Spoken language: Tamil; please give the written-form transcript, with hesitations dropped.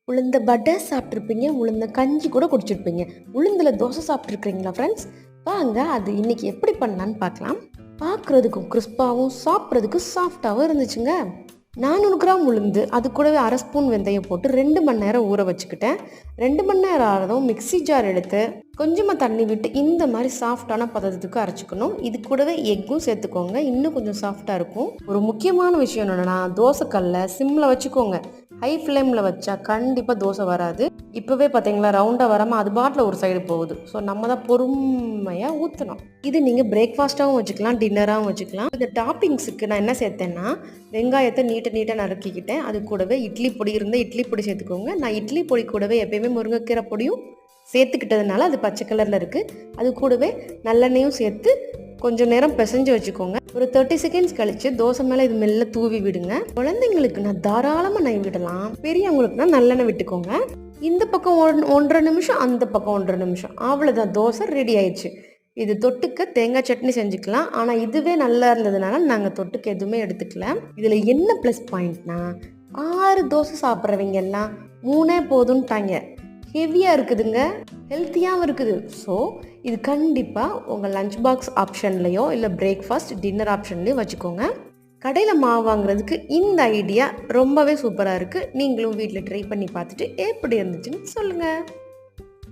உளுந்த வடை சாப்பிட்ருப்பீங்க, உளுந்த கஞ்சி கூட குடிச்சிருப்பீங்க. உளுந்துல தோசை சாப்பிட்ருக்கிறீங்களா ஃப்ரெண்ட்ஸ்? வாங்க அது இன்னைக்கு எப்படி பண்ணலான்னு பார்க்கலாம். பார்க்குறதுக்கும் கிறிஸ்பாவும் சாப்பிட்றதுக்கு சாஃப்டாகவும் இருந்துச்சுங்க. 400 கிராம் உளுந்து, அது கூடவே 1/2 ஸ்பூன் வெந்தயம் போட்டு 2 மணி நேரம் ஊற வச்சுக்கிட்டேன். 2 மணி நேரம் ஆனதும் மிக்ஸி ஜார் எடுத்து கொஞ்சமாக தண்ணி விட்டு இந்த மாதிரி சாஃப்டான பதத்துக்கு அரைச்சிக்கணும். இது கூடவே எக்கும் சேர்த்துக்கோங்க, இன்னும் கொஞ்சம் சாஃப்டாக இருக்கும். ஒரு முக்கியமான விஷயம் என்னென்னா, தோசைக்கல்லை சிம்மில் வச்சுக்கோங்க. ஹை ஃப்ளேமில் வச்சா கண்டிப்பாக தோசை வராது. இப்போவே பார்த்தீங்களா ரவுண்டாக வராமல் அது பாட்டில் ஒரு சைடு போகுது. ஸோ நம்ம தான் பொறுமையாக ஊற்றணும். இது நீங்கள் பிரேக்ஃபாஸ்ட்டாகவும் வச்சுக்கலாம், டின்னராகவும் வச்சுக்கலாம். இந்த டாப்பிங்ஸுக்கு நான் என்ன சேர்த்தேன்னா, வெங்காயத்தை நீட்டாக நறுக்கிக்கிட்டேன். அது கூடவே இட்லி பொடி இருந்தால் இட்லி பொடி சேர்த்துக்கோங்க. நான் இட்லி பொடி கூடவே எப்பயுமே முருங்கைக்கீரை பொடியும் சேர்த்துக்கிட்டதுனால அது பச்சை கலரில் இருக்குது. அது கூடவே நல்லெண்ணெயும் சேர்த்து கொஞ்சம் நேரம் பிசைஞ்சு வச்சுக்கோங்க. ஒரு 30 செகண்ட்ஸ் கழிச்சு தோசை மேலே இது மெல்ல தூவி விடுங்க. குழந்தைங்களுக்கு நான் தாராளமாக நெய் விடலாம், பெரியவங்களுக்குனா நல்லெண்ணெய் விட்டுக்கோங்க. இந்த பக்கம் 1.5 நிமிஷம், அந்த பக்கம் 1.5 நிமிஷம், அவ்வளோதான், தோசை ரெடி ஆயிடுச்சு. இது தொட்டுக்க தேங்காய் சட்னி செஞ்சுக்கலாம். ஆனால் இதுவே நல்லா இருந்ததுனால நாங்கள் தொட்டுக்க எதுவுமே எடுத்துக்கல. இதில் என்ன ப்ளஸ் பாயிண்ட்னா, 6 தோசை சாப்பிட்றவங்க எல்லாம் 3 போதும்ட்டாங்க. ஹெவியாக இருக்குதுங்க, ஹெல்த்தியாகவும் இருக்குது. ஸோ இது கண்டிப்பாக உங்கள் லஞ்ச் பாக்ஸ் ஆப்ஷன்லேயோ இல்லை பிரேக்ஃபாஸ்ட் டின்னர் ஆப்ஷன்லேயோ வச்சுக்கோங்க. கடையில் மாவு வாங்குறதுக்கு இந்த ஐடியா ரொம்பவே சூப்பராக இருக்குது. நீங்களும் வீட்டில் ட்ரை பண்ணி பார்த்துட்டு எப்படி இருந்துச்சுன்னு சொல்லுங்கள்.